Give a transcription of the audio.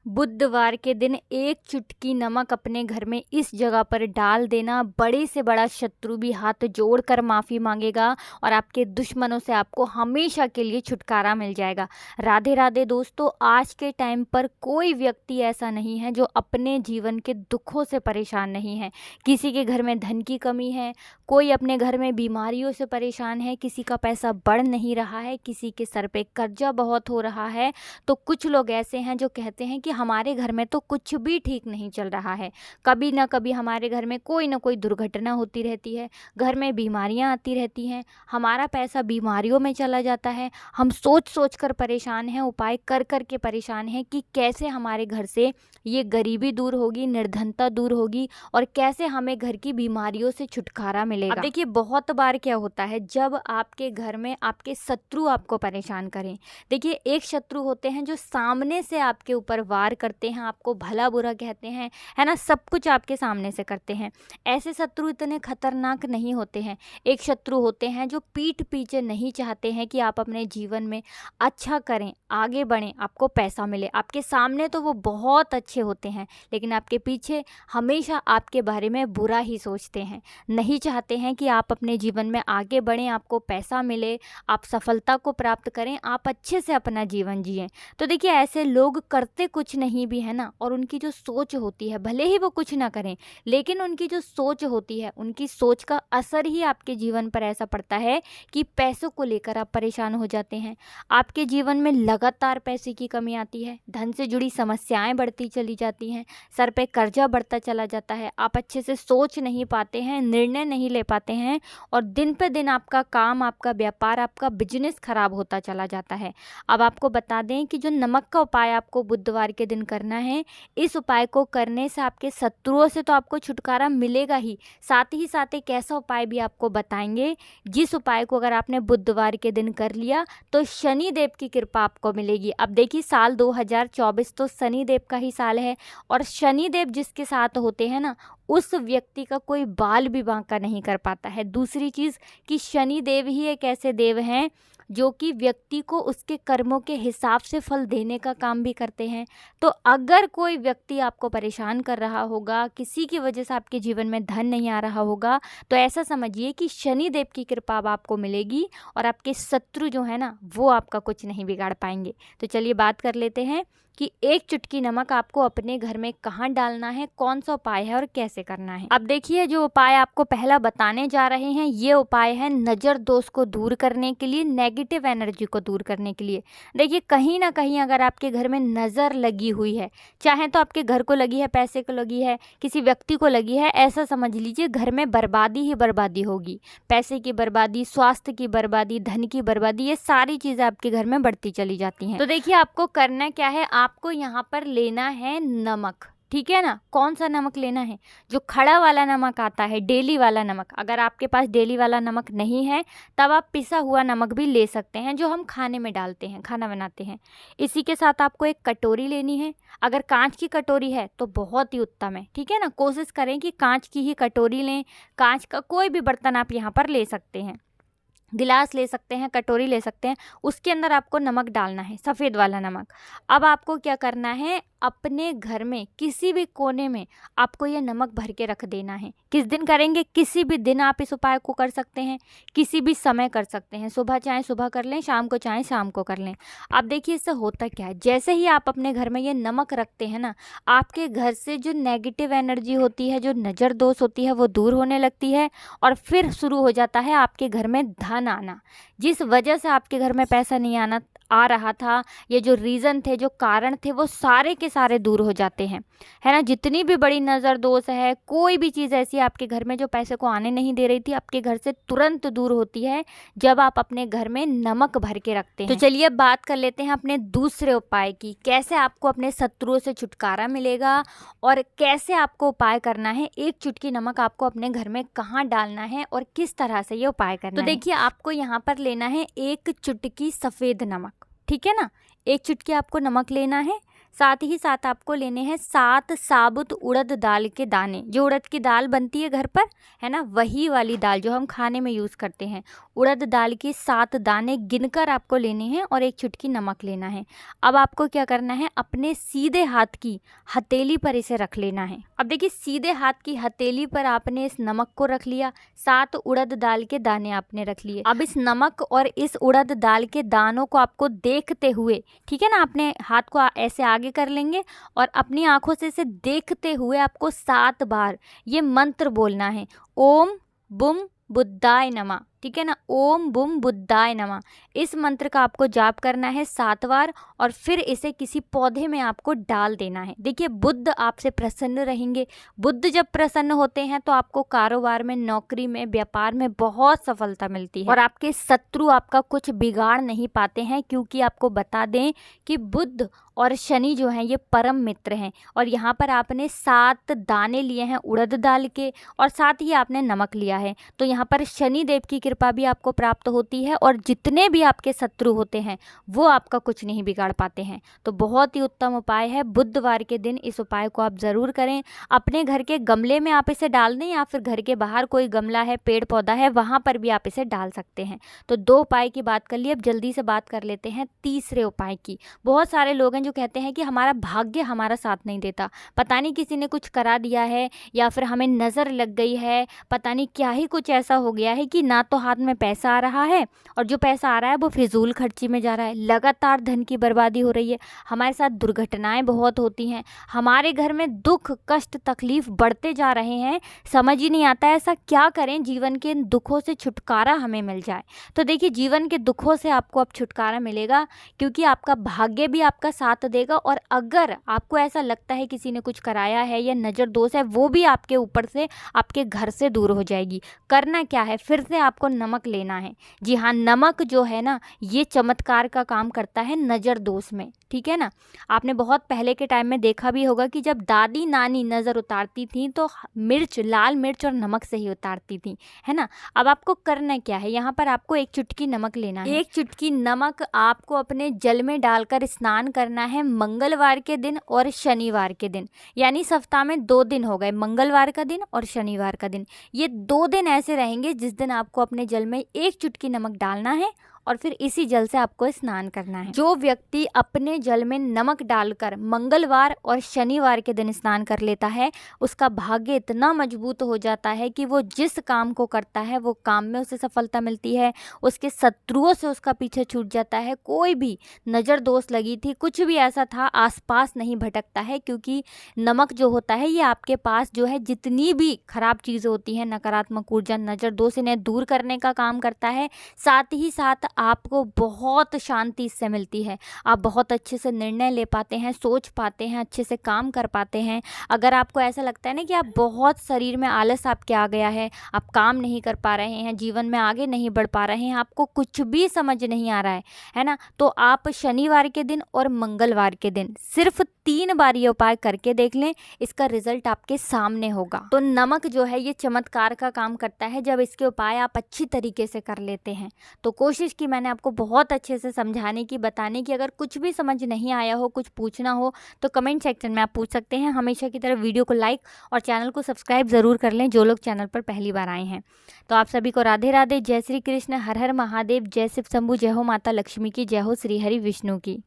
बुधवार के दिन एक चुटकी नमक अपने घर में इस जगह पर डाल देना, बड़े से बड़ा शत्रु भी हाथ जोड़कर माफ़ी मांगेगा और आपके दुश्मनों से आपको हमेशा के लिए छुटकारा मिल जाएगा। राधे राधे दोस्तों, आज के टाइम पर कोई व्यक्ति ऐसा नहीं है जो अपने जीवन के दुखों से परेशान नहीं है। किसी के घर में धन की कमी है, कोई अपने घर में बीमारियों से परेशान है, किसी का पैसा बढ़ नहीं रहा है, किसी के सर पे कर्जा बहुत हो रहा है। तो कुछ लोग ऐसे हैं जो कहते हैं कि हमारे घर में तो कुछ भी ठीक नहीं चल रहा है, कभी ना कभी हमारे घर में कोई ना कोई दुर्घटना होती रहती है, घर में बीमारियां आती रहती हैं, हमारा पैसा बीमारियों में चला जाता है। हम सोच सोच कर परेशान हैं, उपाय कर कर के परेशान हैं कि कैसे हमारे घर से ये गरीबी दूर होगी, निर्धनता दूर होगी और कैसे हमें घर की बीमारियों से छुटकारा मिलेगा। अब देखिए, बहुत बार क्या होता है जब आपके घर में आपके शत्रु आपको परेशान करें। देखिए, एक शत्रु होते हैं जो सामने से आपके ऊपर वार करते हैं, आपको भला बुरा कहते हैं, है ना, सब कुछ आपके सामने से करते हैं। ऐसे शत्रु इतने खतरनाक नहीं होते हैं। एक शत्रु होते हैं जो पीठ पीछे नहीं चाहते हैं कि आप अपने जीवन में अच्छा करें, आगे बढ़ें, आपको पैसा मिले। आपके सामने तो वो बहुत अच्छे होते हैं, लेकिन आपके पीछे हमेशा आपके बारे में बुरा ही सोचते हैं, नहीं चाहते हैं कि आप अपने जीवन में आगे बढ़ें, आपको पैसा मिले, आप सफलता को प्राप्त करें, आप अच्छे से अपना जीवन जिएं। तो देखिए, ऐसे लोग करते कुछ नहीं भी है ना, और उनकी जो सोच होती है, भले ही वो कुछ ना करें, लेकिन उनकी जो सोच होती है, उनकी सोच का असर ही आपके जीवन पर ऐसा पड़ता है कि पैसों को लेकर आप परेशान हो जाते हैं। आपके जीवन में लगातार पैसे की कमी आती है, धन से जुड़ी समस्याएं बढ़ती चली जाती हैं, सर पे कर्जा बढ़ता चला जाता है, आप अच्छे से सोच नहीं पाते हैं, निर्णय नहीं ले पाते हैं और दिन पे दिन आपका काम, आपका व्यापार, आपका बिजनेस खराब होता चला जाता है। अब आपको बता दें कि जो नमक का उपाय आपको बुधवार के दिन करना है, इस उपाय को करने से आपके शत्रुओं से तो आपको छुटकारा मिलेगा ही साथ एक ऐसा उपाय भी आपको बताएंगे जिस उपाय को अगर आपने बुधवार के दिन कर लिया तो शनि देव की कृपा आपको मिलेगी। अब देखिए, साल 2024 तो शनि देव का ही साल है और शनि देव जिसके साथ होते हैं ना, उस व्यक्ति का कोई बाल भी बांका नहीं कर पाता है। दूसरी चीज़ कि शनि देव ही एक ऐसे देव हैं जो कि व्यक्ति को उसके कर्मों के हिसाब से फल देने का काम भी करते हैं। तो अगर कोई व्यक्ति आपको परेशान कर रहा होगा, किसी की वजह से आपके जीवन में धन नहीं आ रहा होगा, तो ऐसा समझिए कि शनि देव की कृपा अब आपको मिलेगी और आपके शत्रु जो है ना, वो आपका कुछ नहीं बिगाड़ पाएंगे। तो चलिए बात कर लेते हैं कि एक चुटकी नमक आपको अपने घर में कहाँ डालना है, कौन सा उपाय है और कैसे करना है। अब देखिए, जो उपाय आपको पहला बताने जा रहे हैं, ये उपाय है नज़र दोष को दूर करने के लिए, नेगेटिव एनर्जी को दूर करने के लिए। देखिए, कहीं ना कहीं अगर आपके घर में नज़र लगी हुई है, चाहे तो आपके घर को लगी है, पैसे को लगी है, किसी व्यक्ति को लगी है, ऐसा समझ लीजिए घर में बर्बादी ही बर्बादी होगी। पैसे की बर्बादी, स्वास्थ्य की बर्बादी, धन की बर्बादी, ये सारी चीज़ें आपके घर में बढ़ती चली जाती हैं। तो देखिए, आपको करना क्या है, आपको यहाँ पर लेना है नमक, ठीक है ना। कौन सा नमक लेना है? जो खड़ा वाला नमक आता है, डेली वाला नमक। अगर आपके पास डेली वाला नमक नहीं है तब आप पिसा हुआ नमक भी ले सकते हैं, जो हम खाने में डालते हैं, खाना बनाते हैं। इसी के साथ आपको एक कटोरी लेनी है। अगर कांच की कटोरी है तो बहुत ही उत्तम है, ठीक है ना। कोशिश करें कि कांच की ही कटोरी लें, कांच का कोई भी बर्तन आप यहाँ पर ले सकते हैं, गिलास ले सकते हैं, कटोरी ले सकते हैं। उसके अंदर आपको नमक डालना है, सफ़ेद वाला नमक। अब आपको क्या करना है, अपने घर में किसी भी कोने में आपको ये नमक भर के रख देना है। किस दिन करेंगे? किसी भी दिन आप इस उपाय को कर सकते हैं, किसी भी समय कर सकते हैं। सुबह चाहे सुबह कर लें, शाम को चाहे शाम को कर लें। अब देखिए, इससे होता क्या है, जैसे ही आप अपने घर में ये नमक रखते हैं ना, आपके घर से जो नेगेटिव एनर्जी होती है, जो नज़र दोष होती है, वो दूर होने लगती है और फिर शुरू हो जाता है आपके घर में धन आना। जिस वजह से आपके घर में पैसा नहीं आ रहा था, ये जो रीज़न थे, जो कारण थे, वो सारे के सारे दूर हो जाते हैं, है ना। जितनी भी बड़ी नज़र दोष है, कोई भी चीज़ ऐसी आपके घर में जो पैसे को आने नहीं दे रही थी, आपके घर से तुरंत दूर होती है जब आप अपने घर में नमक भर के रखते हैं। तो चलिए अब बात कर लेते हैं अपने दूसरे उपाय की, कैसे आपको अपने शत्रुओं से छुटकारा मिलेगा और कैसे आपको उपाय करना है। एक चुटकी नमक आपको अपने घर में कहाँ डालना है और किस तरह से ये उपाय करना है। तो देखिए, आपको यहाँ पर लेना है एक चुटकी सफ़ेद नमक, ठीक है ना। एक चुटकी आपको नमक लेना है, साथ ही साथ आपको लेने हैं 7 साबुत उड़द दाल के दाने। जो उड़द की दाल बनती है घर पर, है ना, वही वाली दाल जो हम खाने में यूज़ करते हैं, उड़द दाल के 7 दाने गिनकर आपको लेने हैं और 1 चुटकी नमक लेना है। अब आपको क्या करना है, अपने सीधे हाथ की हथेली पर इसे रख लेना है। अब देखिए, सीधे हाथ की हथेली पर आपने इस नमक को रख लिया, 7 उड़द दाल के दाने आपने रख लिए। अब इस नमक और इस उड़द दाल के दानों को आपको देखते हुए, ठीक है ना, अपने हाथ को ऐसे आगे कर लेंगे और अपनी आंखों से इसे देखते हुए आपको 7 बार ये मंत्र बोलना है, ओम बुम बुद्धाय नमः। ठीक है ना, ओम बुम बुद्धाय नमः। इस मंत्र का आपको जाप करना है 7 बार और फिर इसे किसी पौधे में आपको डाल देना है। देखिए, बुद्ध आपसे प्रसन्न रहेंगे। बुद्ध जब प्रसन्न होते हैं तो आपको कारोबार में, नौकरी में, व्यापार में बहुत सफलता मिलती है और आपके शत्रु आपका कुछ बिगाड़ नहीं पाते हैं, क्योंकि आपको बता दें कि बुद्ध और शनि जो हैं ये परम मित्र हैं। और यहाँ पर आपने 7 दाने लिए हैं उड़द दाल के और साथ ही आपने नमक लिया है, तो यहाँ पर शनि देव की कृपा भी आपको प्राप्त होती है और जितने भी आपके शत्रु होते हैं वो आपका कुछ नहीं बिगाड़ पाते हैं। तो बहुत ही उत्तम उपाय है, बुधवार के दिन इस उपाय को आप ज़रूर करें। अपने घर के गमले में आप इसे डाल दें या फिर घर के बाहर कोई गमला है, पेड़ पौधा है, वहाँ पर भी आप इसे डाल सकते हैं। तो 2 उपाय की बात कर ली, अब जल्दी से बात कर लेते हैं तीसरे उपाय की। बहुत सारे लोग हैं जो कहते हैं कि हमारा भाग्य हमारा साथ नहीं देता, पता नहीं किसी ने कुछ करा दिया है या फिर हमें नज़र लग गई है, पता नहीं क्या ही कुछ ऐसा हो गया है कि ना तो हाथ में पैसा आ रहा है और जो पैसा आ रहा है वो फिजूल खर्ची में जा रहा है, लगातार धन की बर्बादी हो रही है, हमारे साथ दुर्घटनाएं बहुत होती हैं, हमारे घर में दुख कष्ट तकलीफ बढ़ते जा रहे हैं, समझ ही नहीं आता है ऐसा क्या करें जीवन के दुखों से छुटकारा हमें मिल जाए। तो देखिए, जीवन के दुखों से आपको अब छुटकारा मिलेगा, क्योंकि आपका भाग्य भी आपका साथ देगा और अगर आपको ऐसा लगता है किसी ने कुछ कराया है या नज़र दोष है, वो भी आपके ऊपर से, आपके घर से दूर हो जाएगी। करना क्या है, फिर से आपको नमक लेना है। जी हाँ, नमक जो है ना ये चमत्कार का काम करता है नज़र दोष में, ठीक है ना। आपने बहुत पहले के टाइम में देखा भी होगा कि जब दादी नानी नज़र उतारती थी तो मिर्च, लाल मिर्च और नमक से ही उतारती थी, है ना। अब आपको करना क्या है, यहाँ पर आपको 1 चुटकी नमक लेना है। 1 चुटकी नमक आपको अपने जल में डालकर स्नान करना है मंगलवार के दिन और शनिवार के दिन, यानी सप्ताह में 2 दिन हो गए, मंगलवार का दिन और शनिवार का दिन। ये 2 दिन ऐसे रहेंगे जिस दिन आपको अपने जल में 1 चुटकी नमक डालना है और फिर इसी जल से आपको स्नान करना है। जो व्यक्ति अपने जल में नमक डालकर मंगलवार और शनिवार के दिन स्नान कर लेता है, उसका भाग्य इतना मजबूत हो जाता है कि वो जिस काम को करता है वो काम में उसे सफलता मिलती है, उसके शत्रुओं से उसका पीछे छूट जाता है, कोई भी नज़र दोष लगी थी, कुछ भी ऐसा था, आसपास नहीं भटकता है, क्योंकि नमक जो होता है ये आपके पास जो है जितनी भी खराब चीज़ें होती हैं, नकारात्मक ऊर्जा, नज़र दोष, इन्हें दूर करने का काम करता है। साथ ही साथ आपको बहुत शांति इससे मिलती है, आप बहुत अच्छे से निर्णय ले पाते हैं, सोच पाते हैं, अच्छे से काम कर पाते हैं। अगर आपको ऐसा लगता है ना कि आप बहुत शरीर में आलस आपके आ गया है, आप काम नहीं कर पा रहे हैं, जीवन में आगे नहीं बढ़ पा रहे हैं, आपको कुछ भी समझ नहीं आ रहा है ना, तो आप शनिवार के दिन और मंगलवार के दिन सिर्फ 3 बार ये उपाय करके देख लें, इसका रिजल्ट आपके सामने होगा। तो नमक जो है ये चमत्कार का काम करता है जब इसके उपाय आप अच्छी तरीके से कर लेते हैं। तो कोशिश की मैंने आपको बहुत अच्छे से समझाने की, बताने की। अगर कुछ भी समझ नहीं आया हो, कुछ पूछना हो तो कमेंट सेक्शन में आप पूछ सकते हैं। हमेशा की तरह वीडियो को लाइक और चैनल को सब्सक्राइब ज़रूर कर लें जो लोग चैनल पर पहली बार आए हैं। तो आप सभी को राधे राधे, जय श्री कृष्ण, हर हर महादेव, जय शिव शंभु, जय हो माता लक्ष्मी की, जय हो श्री हरि विष्णु की।